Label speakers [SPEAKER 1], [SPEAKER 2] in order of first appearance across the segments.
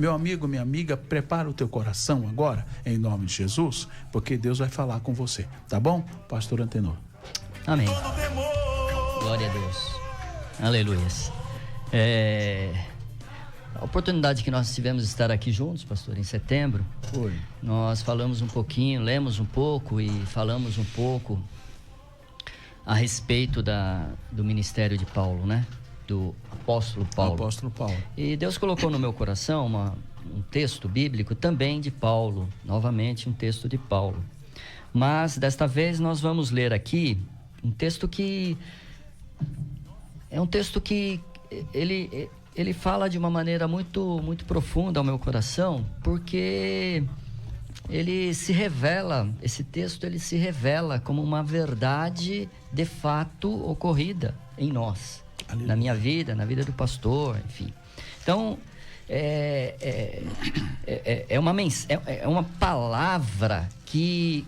[SPEAKER 1] Meu amigo, minha amiga, prepara o teu coração agora, em nome de Jesus, porque Deus vai falar com você, tá bom? Pastor Antenor.
[SPEAKER 2] Amém. Glória a Deus. Aleluia. A oportunidade que nós tivemos de estar aqui juntos, pastor, em setembro,
[SPEAKER 1] foi.
[SPEAKER 2] Nós falamos um pouquinho, lemos um pouco e falamos um pouco a respeito do ministério de Paulo, né? Do apóstolo Paulo.
[SPEAKER 1] Apóstolo Paulo.
[SPEAKER 2] E Deus colocou no meu coração um texto bíblico também de Paulo, novamente um texto de Paulo. Mas desta vez nós vamos ler aqui um texto que ele fala de uma maneira muito, muito profunda ao meu coração, porque ele se revela, esse texto ele se revela como uma verdade de fato ocorrida em nós, Aleluia. Na minha vida, na vida do pastor, enfim. Então, é uma palavra que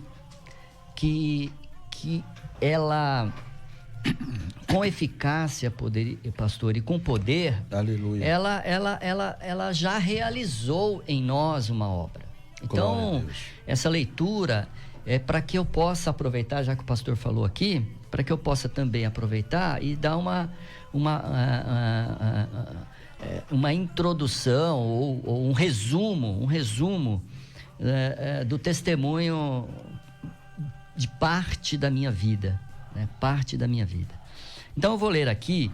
[SPEAKER 2] ela, com eficácia, pastor, e com poder,
[SPEAKER 1] Aleluia.
[SPEAKER 2] ela já realizou em nós uma obra. Então, essa leitura é para que eu possa aproveitar, já que o pastor falou aqui, para que eu possa também aproveitar e dar uma introdução ou um resumo do testemunho de parte da minha vida, né? Parte da minha vida. Então eu vou ler aqui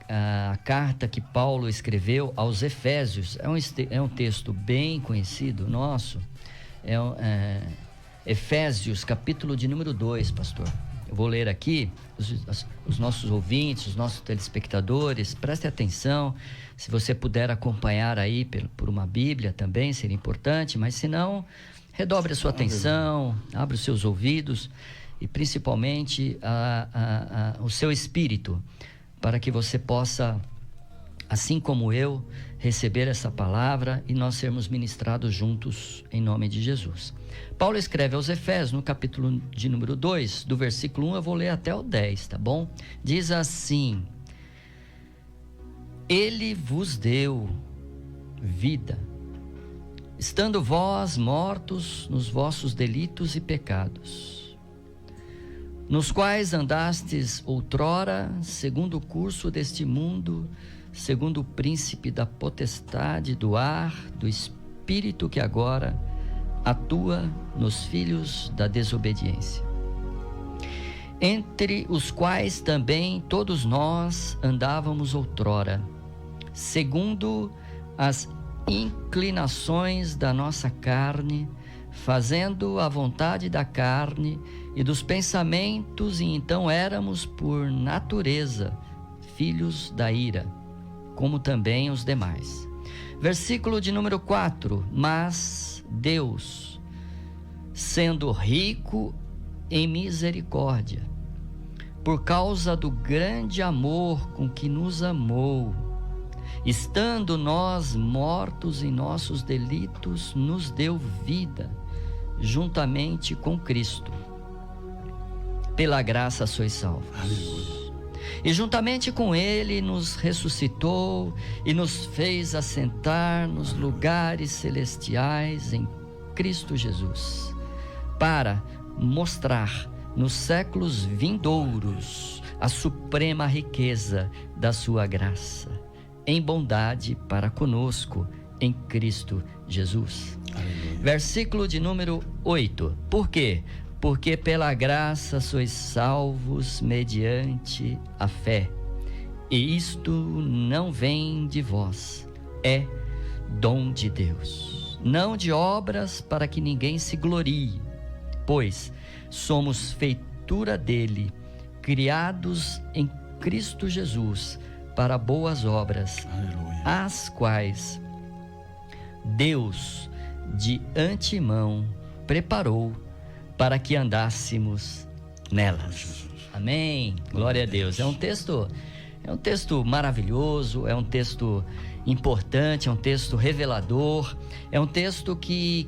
[SPEAKER 2] a carta que Paulo escreveu aos Efésios. É um texto bem conhecido nosso, Efésios, capítulo de número 2, pastor. Eu vou ler aqui, os nossos ouvintes, os nossos telespectadores, prestem atenção. Se você puder acompanhar aí por uma Bíblia também, seria importante, mas se não, redobre a sua atenção, abra os seus ouvidos e principalmente o seu espírito, para que você possa, assim como eu, receber essa palavra e nós sermos ministrados juntos em nome de Jesus. Paulo escreve aos Efésios, no capítulo de número 2, do versículo 1, eu vou ler até o 10, tá bom? Diz assim: Ele vos deu vida, estando vós mortos nos vossos delitos e pecados, nos quais andastes outrora, segundo o curso deste mundo, segundo o príncipe da potestade do ar, do espírito que agora atua nos filhos da desobediência, entre os quais também todos nós andávamos outrora, segundo as inclinações da nossa carne, fazendo a vontade da carne e dos pensamentos, e então éramos por natureza filhos da ira, como também os demais. Versículo de número 4: Mas Deus, sendo rico em misericórdia, por causa do grande amor com que nos amou, estando nós mortos em nossos delitos, nos deu vida juntamente com Cristo. Pela graça sois salvos. Aleluia. E juntamente com Ele nos ressuscitou e nos fez assentar nos lugares celestiais em Cristo Jesus, para mostrar nos séculos vindouros a suprema riqueza da sua graça, em bondade para conosco em Cristo Jesus. Aleluia. Versículo de número 8. Por quê? Porque pela graça sois salvos mediante a fé. E isto não vem de vós, é dom de Deus. Não de obras, para que ninguém se glorie, pois somos feitura dele, criados em Cristo Jesus, para boas obras, Aleluia. As quais Deus de antemão preparou para que andássemos nelas. Amém. Glória a Deus. É um texto maravilhoso, é um texto importante, é um texto revelador, é um texto que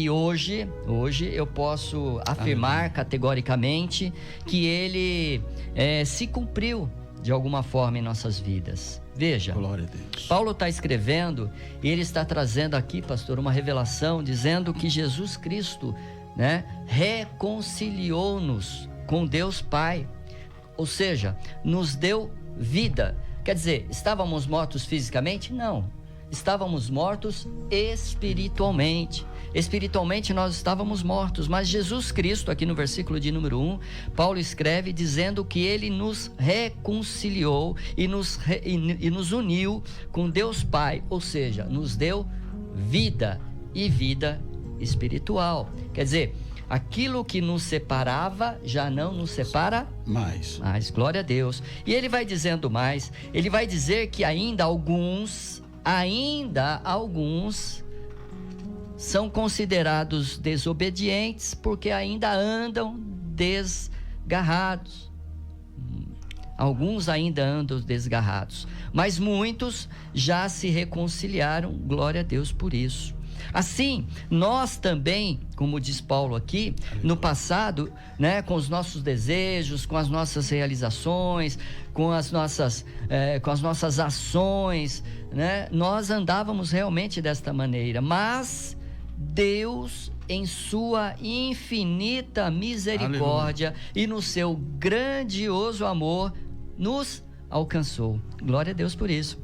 [SPEAKER 2] hoje eu posso afirmar categoricamente que ele se cumpriu de alguma forma em nossas vidas. Veja,
[SPEAKER 1] glória a Deus.
[SPEAKER 2] Paulo está escrevendo e ele está trazendo aqui, pastor, uma revelação dizendo que Jesus Cristo, né, reconciliou-nos com Deus Pai, ou seja, nos deu vida. Quer dizer, estávamos mortos fisicamente? Não, estávamos mortos espiritualmente. Espiritualmente nós estávamos mortos, mas Jesus Cristo, aqui no versículo de número 1, Paulo escreve dizendo que ele nos reconciliou e nos uniu com Deus Pai, ou seja, nos deu vida e vida espiritual. Quer dizer, aquilo que nos separava já não nos separa mais. Glória a Deus. E ele vai dizendo mais, ele vai dizer que ainda alguns são considerados desobedientes porque ainda andam desgarrados. Alguns ainda andam desgarrados, mas muitos já se reconciliaram, glória a Deus por isso. Assim, nós também, como diz Paulo aqui, no passado, né, com os nossos desejos, com as nossas realizações, com as nossas ações, né, nós andávamos realmente desta maneira, mas Deus, em sua infinita misericórdia, aleluia, e no seu grandioso amor, nos alcançou. Glória a Deus por isso.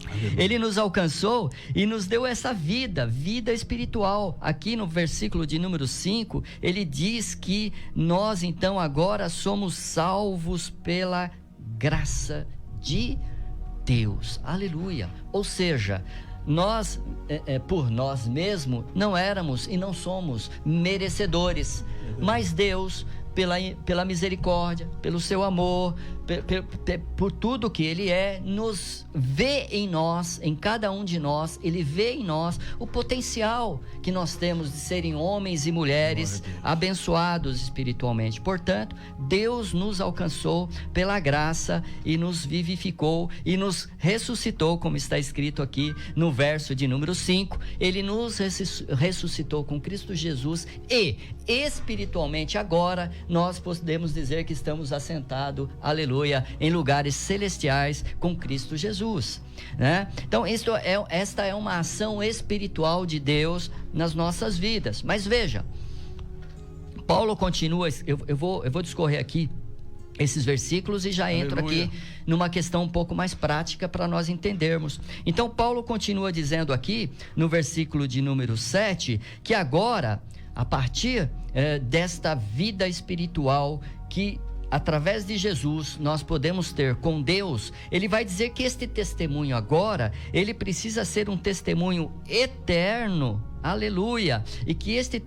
[SPEAKER 2] Aleluia. Ele nos alcançou e nos deu essa vida espiritual. Aqui no versículo de número 5, ele diz que nós então agora somos salvos pela graça de Deus. Aleluia. Ou seja, nós, por nós mesmos, não éramos e não somos merecedores, mas Deus, pela misericórdia, pelo seu amor, por tudo que Ele é, nos vê em nós, em cada um de nós. Ele vê em nós o potencial que nós temos de serem homens e mulheres abençoados espiritualmente. Portanto, Deus nos alcançou pela graça e nos vivificou e nos ressuscitou, como está escrito aqui no verso de número 5. Ele nos ressuscitou com Cristo Jesus e espiritualmente agora nós podemos dizer que estamos assentados, aleluia, em lugares celestiais com Cristo Jesus, né? Então esta é uma ação espiritual de Deus nas nossas vidas. Mas veja, Paulo continua, eu vou discorrer aqui esses versículos e já entro aqui numa questão um pouco mais prática para nós entendermos. Então Paulo continua dizendo aqui no versículo de número 7 que agora, a partir desta vida espiritual que através de Jesus nós podemos ter com Deus, ele vai dizer que este testemunho agora, ele precisa ser um testemunho eterno, aleluia, e que este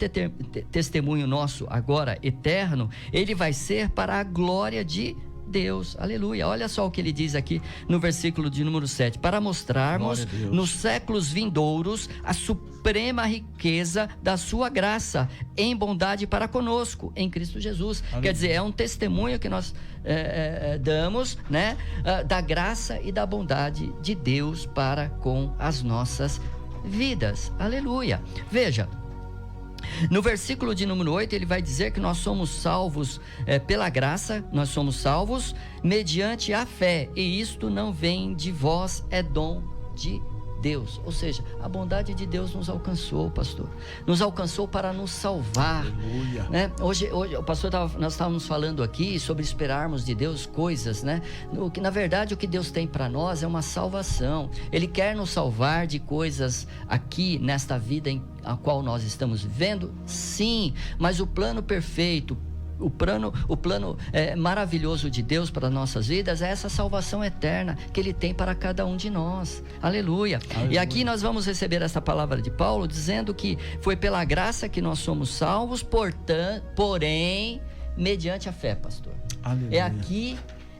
[SPEAKER 2] testemunho nosso agora eterno, ele vai ser para a glória de Deus, aleluia. Olha só o que ele diz aqui no versículo de número 7, para mostrarmos nos séculos vindouros a suprema riqueza da sua graça em bondade para conosco em Cristo Jesus. Aleluia. Quer dizer, é um testemunho que nós damos, né, da graça e da bondade de Deus para com as nossas vidas, aleluia. Veja, no versículo de número 8, ele vai dizer que nós somos salvos pela graça, nós somos salvos mediante a fé, e isto não vem de vós, é dom de Deus. Ou seja, a bondade de Deus nos alcançou, pastor, nos alcançou para nos salvar, né? Hoje o pastor nós estávamos falando aqui sobre esperarmos de Deus coisas, né? Na verdade, o que Deus tem para nós é uma salvação. Ele quer nos salvar de coisas aqui nesta vida a qual nós estamos vivendo, sim, mas o plano perfeito, o plano maravilhoso de Deus para nossas vidas é essa salvação eterna que Ele tem para cada um de nós, aleluia. E aqui nós vamos receber essa palavra de Paulo dizendo que foi pela graça que nós somos salvos, porém mediante a fé, pastor. Aleluia.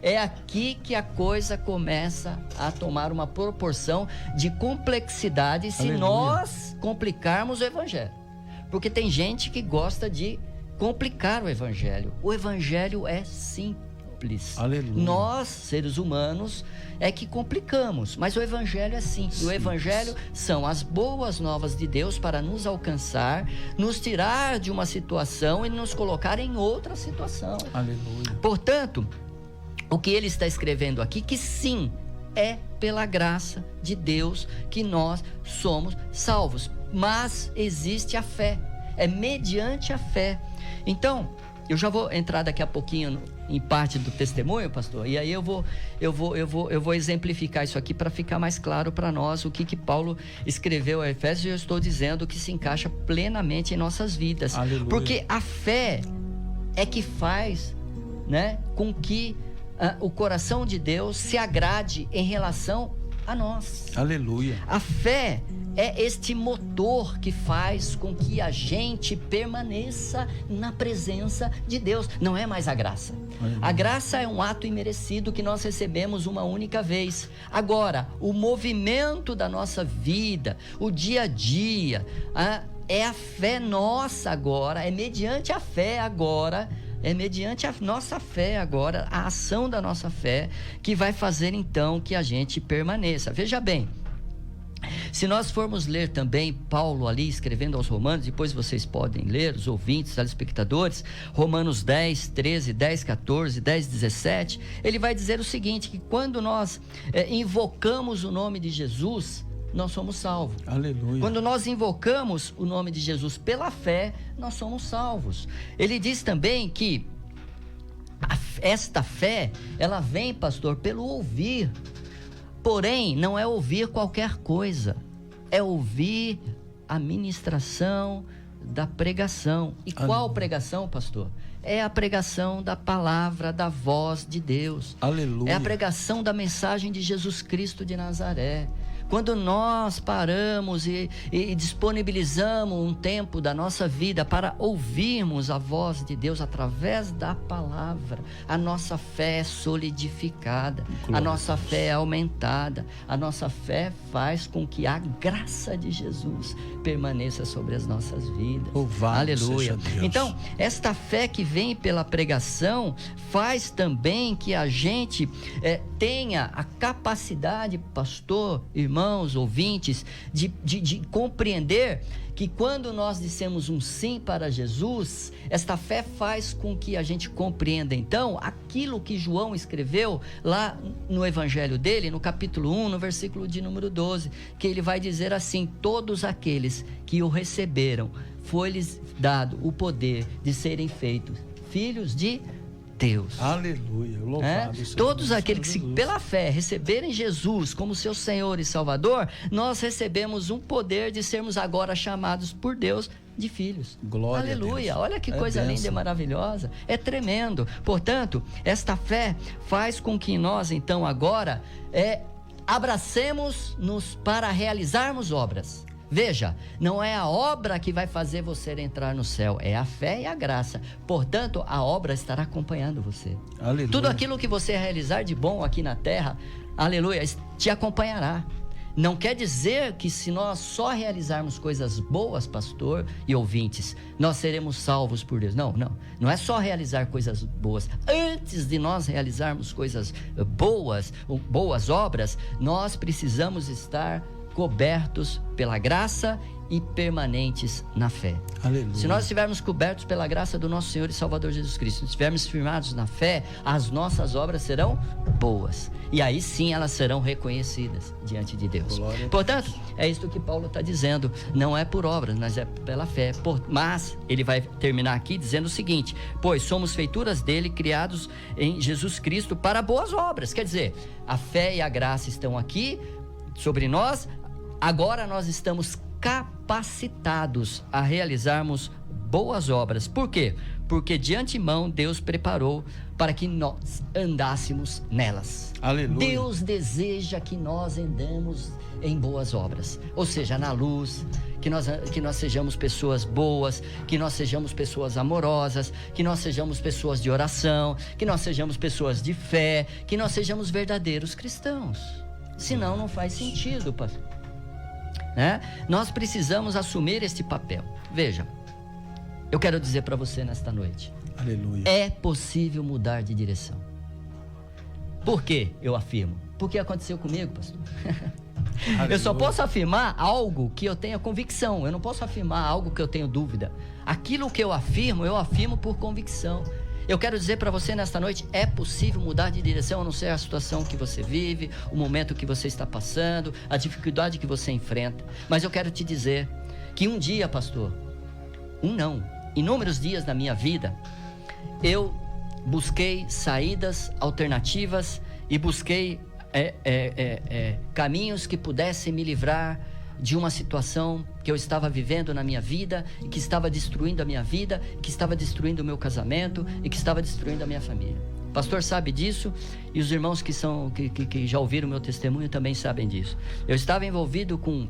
[SPEAKER 2] É aqui que a coisa começa a tomar uma proporção de complexidade se nós complicarmos o evangelho, porque tem gente que gosta de complicar o evangelho. O evangelho é simples. Aleluia. Nós, seres humanos, é que complicamos, mas o evangelho é simples. O evangelho são as boas novas de Deus para nos alcançar, nos tirar de uma situação e nos colocar em outra situação. Aleluia. Portanto, o que ele está escrevendo aqui, que sim, é pela graça de Deus que nós somos salvos. Mas existe a fé, é mediante a fé. Então, eu já vou entrar daqui a pouquinho em parte do testemunho, pastor, e aí eu vou exemplificar isso aqui para ficar mais claro para nós o que Paulo escreveu a Efésios, e eu estou dizendo que se encaixa plenamente em nossas vidas.
[SPEAKER 1] Aleluia.
[SPEAKER 2] Porque a fé é que faz, né, com que o coração de Deus se agrade em relação a nós.
[SPEAKER 1] Aleluia.
[SPEAKER 2] A fé é este motor que faz com que a gente permaneça na presença de Deus. Não é mais a graça. A graça é um ato imerecido que nós recebemos uma única vez. Agora, o movimento da nossa vida, o dia a dia, é a fé nossa agora, é mediante a fé agora, é mediante a nossa fé agora, a ação da nossa fé, que vai fazer então que a gente permaneça. Veja bem, se nós formos ler também Paulo ali escrevendo aos Romanos, depois vocês podem ler, os ouvintes, telespectadores, Romanos 10, 13, 10, 14, 10, 17, ele vai dizer o seguinte, que quando nós invocamos o nome de Jesus, nós somos salvos.
[SPEAKER 1] Aleluia.
[SPEAKER 2] Quando nós invocamos o nome de Jesus pela fé, nós somos salvos. Ele diz também que esta fé, ela vem, pastor, pelo ouvir. Porém, não é ouvir qualquer coisa, é ouvir a ministração da pregação. E qual pregação, pastor? É a pregação da palavra, da voz de Deus.
[SPEAKER 1] Aleluia.
[SPEAKER 2] É a pregação da mensagem de Jesus Cristo de Nazaré. Quando nós paramos e disponibilizamos um tempo da nossa vida para ouvirmos a voz de Deus através da palavra, a nossa fé é solidificada, a nossa fé é aumentada, a nossa fé faz com que a graça de Jesus permaneça sobre as nossas vidas.
[SPEAKER 1] Louvado
[SPEAKER 2] Aleluia.
[SPEAKER 1] seja Deus.
[SPEAKER 2] Então, esta fé que vem pela pregação faz também que a gente tenha a capacidade, pastor, irmãos, ouvintes, de compreender que quando nós dissemos um sim para Jesus, esta fé faz com que a gente compreenda então aquilo que João escreveu lá no evangelho dele, no capítulo 1, no versículo de número 12, que ele vai dizer assim: todos aqueles que o receberam, foi-lhes dado o poder de serem feitos filhos de Deus.
[SPEAKER 1] Aleluia. Louvado seja
[SPEAKER 2] Todos
[SPEAKER 1] Deus.
[SPEAKER 2] aqueles que pela fé receberem Jesus como seu Senhor e Salvador, nós recebemos um poder de sermos agora chamados por Deus de filhos.
[SPEAKER 1] Glória
[SPEAKER 2] Aleluia.
[SPEAKER 1] a Deus.
[SPEAKER 2] Olha que coisa linda e maravilhosa. É tremendo. Portanto, esta fé faz com que nós então agora abracemos-nos para realizarmos obras. Veja, não é a obra que vai fazer você entrar no céu, é a fé e a graça. Portanto, a obra estará acompanhando você.
[SPEAKER 1] Aleluia.
[SPEAKER 2] Tudo aquilo que você realizar de bom aqui na terra, aleluia, te acompanhará. Não quer dizer que se nós só realizarmos coisas boas, pastor e ouvintes, nós seremos salvos por Deus. Não é só realizar coisas boas. Antes de nós realizarmos coisas boas, boas obras, nós precisamos estar cobertos pela graça e permanentes na fé.
[SPEAKER 1] Aleluia.
[SPEAKER 2] Se nós estivermos cobertos pela graça do nosso Senhor e Salvador Jesus Cristo, se estivermos firmados na fé, as nossas obras serão boas. E aí sim elas serão reconhecidas diante de Deus. Portanto, é isto que Paulo está dizendo. Não é por obras, mas é pela fé. Mas ele vai terminar aqui dizendo o seguinte: pois somos feituras dele, criados em Jesus Cristo para boas obras. Quer dizer, a fé e a graça estão aqui sobre nós. Agora nós estamos capacitados a realizarmos boas obras. Por quê? Porque de antemão Deus preparou para que nós andássemos nelas.
[SPEAKER 1] Aleluia.
[SPEAKER 2] Deus deseja que nós andemos em boas obras, ou seja, na luz, que nós sejamos pessoas boas, que nós sejamos pessoas amorosas, que nós sejamos pessoas de oração, que nós sejamos pessoas de fé, que nós sejamos verdadeiros cristãos. Senão não faz sentido, pastor. Nós precisamos assumir este papel. Veja, eu quero dizer para você nesta noite:
[SPEAKER 1] aleluia.
[SPEAKER 2] É possível mudar de direção. Por que eu afirmo? Porque aconteceu comigo, pastor. Eu só posso afirmar algo que eu tenha convicção. Eu não posso afirmar algo que eu tenho dúvida. Aquilo que eu afirmo por convicção. Eu quero dizer para você nesta noite, é possível mudar de direção, a não ser a situação que você vive, o momento que você está passando, a dificuldade que você enfrenta. Mas eu quero te dizer que um dia, pastor, inúmeros dias da minha vida, eu busquei saídas alternativas e busquei caminhos que pudessem me livrar de uma situação que eu estava vivendo na minha vida e que estava destruindo a minha vida, que estava destruindo o meu casamento e que estava destruindo a minha família. O pastor sabe disso e os irmãos que já ouviram o meu testemunho também sabem disso. Eu estava envolvido com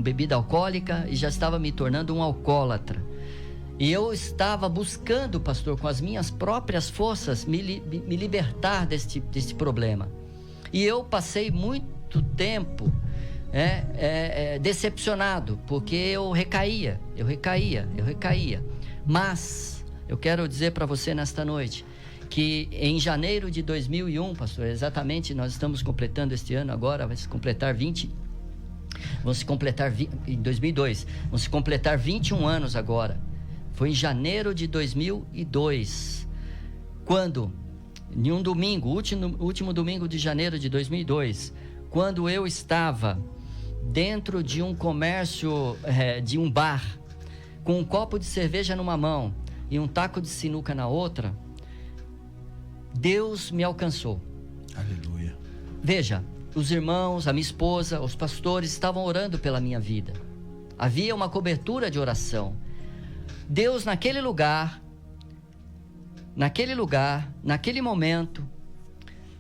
[SPEAKER 2] bebida alcoólica e já estava me tornando um alcoólatra. E eu estava buscando, pastor, com as minhas próprias forças, me libertar deste problema. E eu passei muito tempo decepcionado, porque eu recaía. Mas eu quero dizer para você nesta noite que em janeiro de 2001, pastor, exatamente, nós estamos completando este ano agora, vai se completar em 2002, vão se completar 21 anos agora. Foi em janeiro de 2002, quando, em um domingo, último domingo de janeiro de 2002, quando eu estava dentro de um comércio, de um bar, com um copo de cerveja numa mão e um taco de sinuca na outra, Deus me alcançou.
[SPEAKER 1] Aleluia.
[SPEAKER 2] Veja, os irmãos, a minha esposa, os pastores estavam orando pela minha vida. Havia uma cobertura de oração. Deus naquele lugar, naquele momento,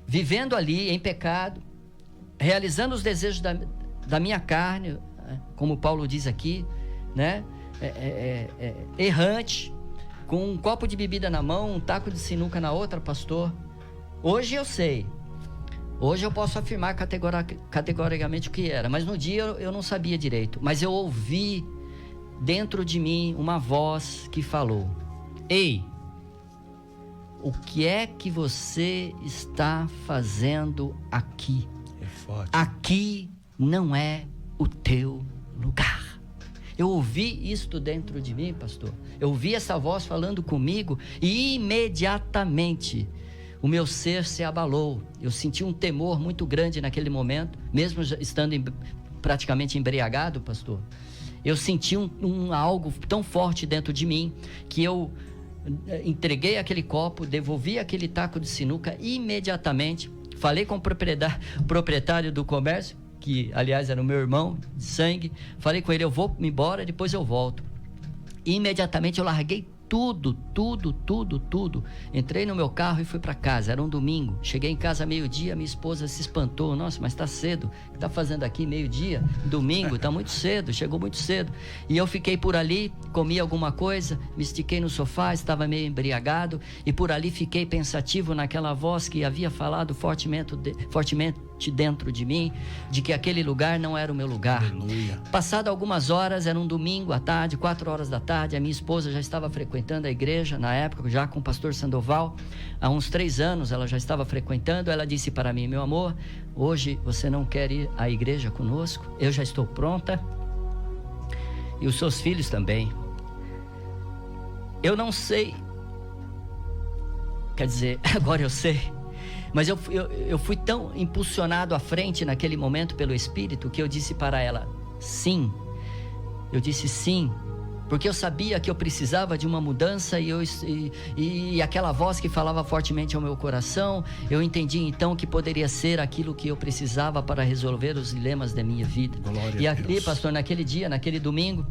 [SPEAKER 2] vivendo ali em pecado, realizando os desejos da minha carne, como Paulo diz aqui, né? Errante, com um copo de bebida na mão, um taco de sinuca na outra, pastor. Hoje eu sei, hoje eu posso afirmar categoricamente o que era, mas no dia eu não sabia direito. Mas eu ouvi dentro de mim uma voz que falou: ei, o que é que você está fazendo aqui?
[SPEAKER 1] É forte.
[SPEAKER 2] Aqui não é o teu lugar. Eu ouvi isto dentro de mim, pastor. Eu ouvi essa voz falando comigo e imediatamente o meu ser se abalou. Eu senti um temor muito grande naquele momento, mesmo estando praticamente embriagado, pastor. Eu senti algo tão forte dentro de mim que eu entreguei aquele copo, devolvi aquele taco de sinuca imediatamente. Falei com o proprietário do comércio, que aliás era o meu irmão de sangue. Falei com ele: eu vou me embora, depois eu volto. E imediatamente eu larguei tudo. Entrei no meu carro e fui para casa. Era um domingo. Cheguei em casa meio-dia, minha esposa se espantou. Nossa, mas tá cedo. O que tá fazendo aqui meio-dia? Domingo, tá muito cedo, chegou muito cedo. E eu fiquei por ali, comi alguma coisa, me estiquei no sofá, estava meio embriagado, e por ali fiquei pensativo naquela voz que havia falado fortemente dentro de mim, de que aquele lugar não era o meu lugar.
[SPEAKER 1] Aleluia.
[SPEAKER 2] Passado algumas horas, era um domingo à tarde, 4 horas da tarde, a minha esposa já estava frequentando a igreja, na época já com o pastor Sandoval, há uns 3 anos ela já estava frequentando. Ela disse para mim: meu amor, hoje você não quer ir à igreja conosco? Eu já estou pronta, e os seus filhos também. Eu não sei, quer dizer, agora eu sei, mas eu fui tão impulsionado à frente naquele momento pelo Espírito, que eu disse para ela: sim. Eu disse sim, porque eu sabia que eu precisava de uma mudança, e aquela voz que falava fortemente ao meu coração, eu entendi então que poderia ser aquilo que eu precisava para resolver os dilemas da minha vida.
[SPEAKER 1] Glória
[SPEAKER 2] E
[SPEAKER 1] a
[SPEAKER 2] ali,
[SPEAKER 1] Deus.
[SPEAKER 2] pastor, naquele dia, naquele domingo,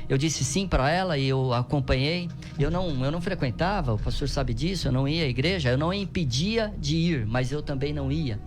[SPEAKER 2] eu disse sim para ela e eu acompanhei. Eu não frequentava, o pastor sabe disso, eu não ia à igreja, eu não impedia de ir, mas eu também não ia.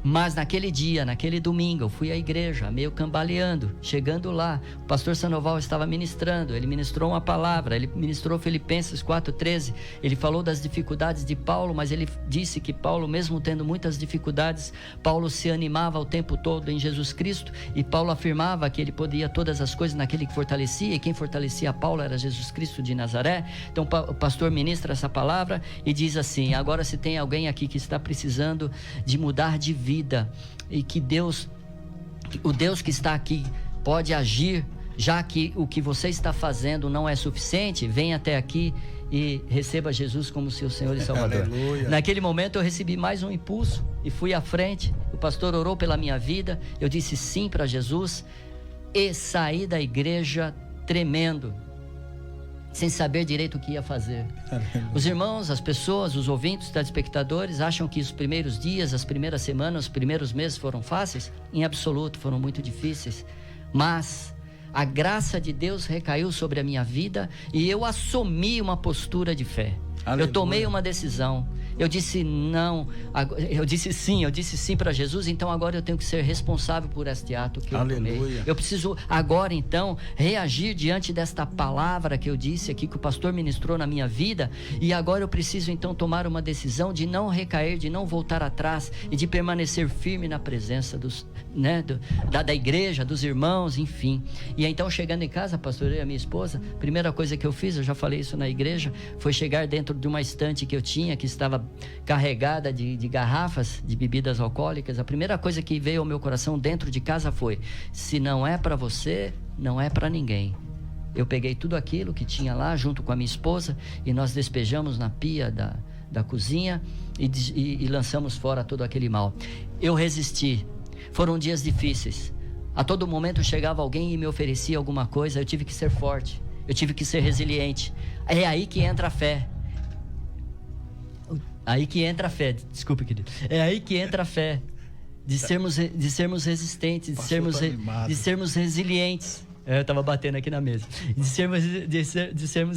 [SPEAKER 2] Mas naquele dia, naquele domingo, eu fui à igreja, meio cambaleando. Chegando lá, o pastor Sandoval estava ministrando. Ele ministrou uma palavra, ele ministrou Filipenses 4,13. Ele falou das dificuldades de Paulo, mas ele disse que Paulo, mesmo tendo muitas dificuldades, Paulo se animava o tempo todo em Jesus Cristo. E Paulo afirmava que ele podia todas as coisas naquele que fortalecia, e quem fortalecia Paulo era Jesus Cristo de Nazaré. Então o pastor ministra essa palavra e diz assim: agora, se tem alguém aqui que está precisando de mudar de vida, e que o Deus que está aqui pode agir, já que o que você está fazendo não é suficiente, vem até aqui e receba Jesus como seu Senhor e Salvador.
[SPEAKER 1] Aleluia.
[SPEAKER 2] Naquele momento eu recebi mais um impulso e fui à frente. O pastor orou pela minha vida, eu disse sim para Jesus e saí da igreja tremendo, sem saber direito o que ia fazer.
[SPEAKER 1] Aleluia.
[SPEAKER 2] Os irmãos, as pessoas, os ouvintes, os telespectadores acham que os primeiros dias, as primeiras semanas, os primeiros meses foram fáceis? Em absoluto, foram muito difíceis. Mas a graça de Deus recaiu sobre a minha vida e eu assumi uma postura de fé.
[SPEAKER 1] Aleluia.
[SPEAKER 2] Eu tomei uma decisão. Eu disse não, eu disse sim para Jesus, então agora eu tenho que ser responsável por este ato que eu
[SPEAKER 1] Aleluia.
[SPEAKER 2] tomei. Eu preciso agora então reagir diante desta palavra que eu disse aqui, que o pastor ministrou na minha vida, e agora eu preciso então tomar uma decisão de não recair, de não voltar atrás e de permanecer firme na presença da igreja, dos irmãos, enfim. E então, chegando em casa, pastor, eu e a minha esposa, primeira coisa que eu fiz, eu já falei isso na igreja, foi chegar dentro de uma estante que eu tinha, que estava carregada de garrafas de bebidas alcoólicas. A primeira coisa que veio ao meu coração dentro de casa foi: se não é para você, não é para ninguém. Eu peguei tudo aquilo que tinha lá junto com a minha esposa e nós despejamos na pia da cozinha e lançamos fora todo aquele mal. Eu resisti. Foram dias difíceis. A todo momento chegava alguém e me oferecia alguma coisa. Eu tive que ser forte, eu tive que ser resiliente. É aí que entra a fé. Aí que entra a fé, desculpe, querido. É aí que entra a fé, de sermos resistentes, de sermos resilientes. Eu estava batendo aqui na mesa. De sermos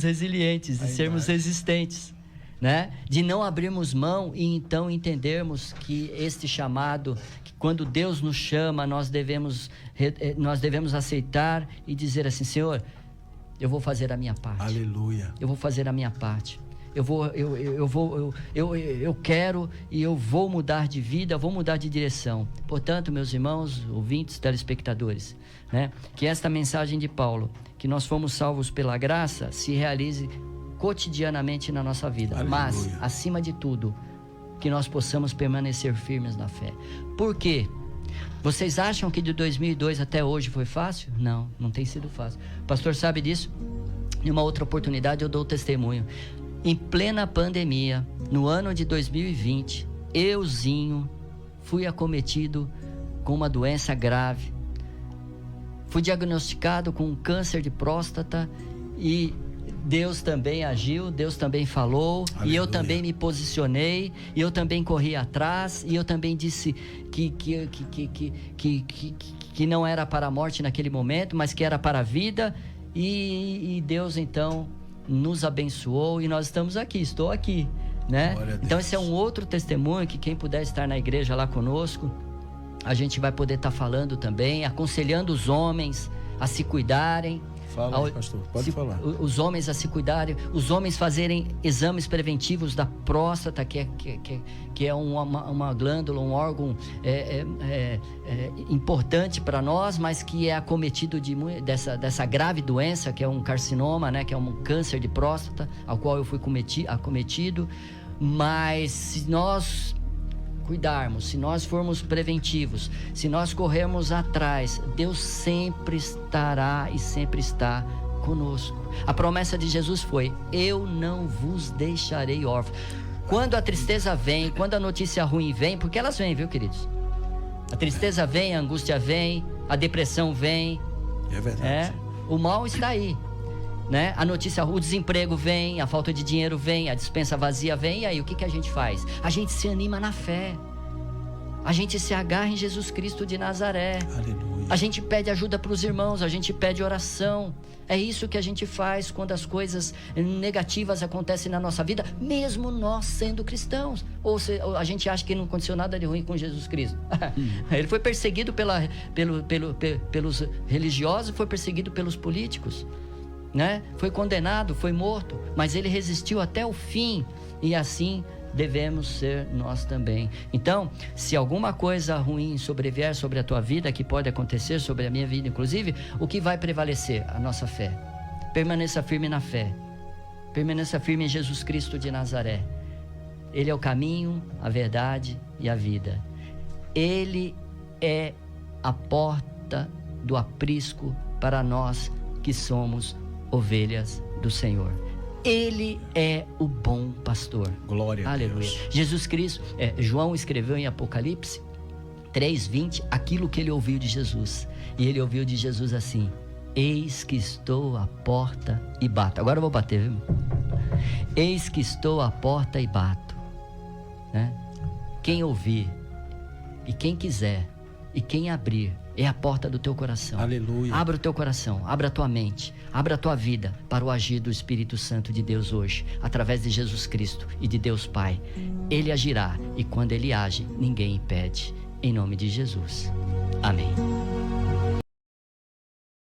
[SPEAKER 2] resilientes, de sermos resistentes, né? De não abrirmos mão e então entendermos que este chamado, que quando Deus nos chama, nós devemos aceitar e dizer assim: Senhor, eu vou fazer a minha parte.
[SPEAKER 1] Aleluia.
[SPEAKER 2] Eu vou fazer a minha parte. Eu quero e eu vou mudar de vida, vou mudar de direção. Portanto, meus irmãos, ouvintes, telespectadores, né, que esta mensagem de Paulo, que nós fomos salvos pela graça, se realize cotidianamente na nossa vida.
[SPEAKER 1] Aleluia.
[SPEAKER 2] Mas, acima de tudo, que nós possamos permanecer firmes na fé. Por quê? Vocês acham que de 2002 até hoje foi fácil? Não, não tem sido fácil. O pastor sabe disso? Em uma outra oportunidade eu dou o testemunho. Em plena pandemia, no ano de 2020, euzinho fui acometido com uma doença grave. Fui diagnosticado com um câncer de próstata e Deus também agiu, Deus também falou. Aleluia. E eu também me posicionei, e eu também corri atrás, e eu também disse que não era para a morte naquele momento, mas que era para a vida. E Deus então nos abençoou e nós estamos aqui, estou aqui, né? Então esse é um outro testemunho que quem puder estar na igreja lá conosco, a gente vai poder estar falando também, aconselhando os homens a se cuidarem.
[SPEAKER 1] Fala aí, pastor, pode falar.
[SPEAKER 2] Os homens a se cuidarem, os homens fazerem exames preventivos da próstata, que é uma glândula, um órgão importante para nós, mas que é acometido dessa grave doença, que é um carcinoma, né, que é um câncer de próstata, ao qual eu fui acometido. Mas se nós cuidarmos, se nós formos preventivos, se nós corrermos atrás, Deus sempre estará e sempre está conosco. A promessa de Jesus foi: eu não vos deixarei órfãos. Quando a tristeza vem, quando a notícia ruim vem, porque elas vêm, viu, queridos? A tristeza vem, a angústia vem, a depressão vem.
[SPEAKER 1] É verdade.
[SPEAKER 2] O mal está aí, né? A notícia, o desemprego vem, a falta de dinheiro vem, a despensa vazia vem. E aí, o que a gente faz? A gente se anima na fé. A gente se agarra em Jesus Cristo de Nazaré.
[SPEAKER 1] Aleluia.
[SPEAKER 2] A gente pede ajuda para os irmãos, a gente pede oração. É isso que a gente faz quando as coisas negativas acontecem na nossa vida, mesmo nós sendo cristãos. Ou a gente acha que não aconteceu nada de ruim com Jesus Cristo. Ele foi perseguido pelos religiosos, foi perseguido pelos políticos, né? Foi condenado, foi morto, mas ele resistiu até o fim, e assim devemos ser nós também. Então, se alguma coisa ruim sobrevier sobre a tua vida, que pode acontecer sobre a minha vida inclusive, o que vai prevalecer? A nossa fé. Permaneça firme na fé, permaneça firme em Jesus Cristo de Nazaré. Ele é o caminho, a verdade e a vida. Ele é a porta do aprisco para nós que somos ovelhas do Senhor. Ele é o bom pastor.
[SPEAKER 1] Glória a
[SPEAKER 2] Aleluia.
[SPEAKER 1] Deus.
[SPEAKER 2] Jesus Cristo, João escreveu em Apocalipse 3:20 aquilo que ele ouviu de Jesus. E ele ouviu de Jesus assim: eis que estou à porta e bato. Agora eu vou bater, viu? Eis que estou à porta e bato, né? Quem ouvir e quem quiser e quem abrir, é a porta do teu coração.
[SPEAKER 1] Aleluia.
[SPEAKER 2] Abra o teu coração, abra a tua mente, abra a tua vida para o agir do Espírito Santo de Deus hoje, através de Jesus Cristo e de Deus Pai. Ele agirá, e quando ele age, ninguém impede. Em nome de Jesus. Amém.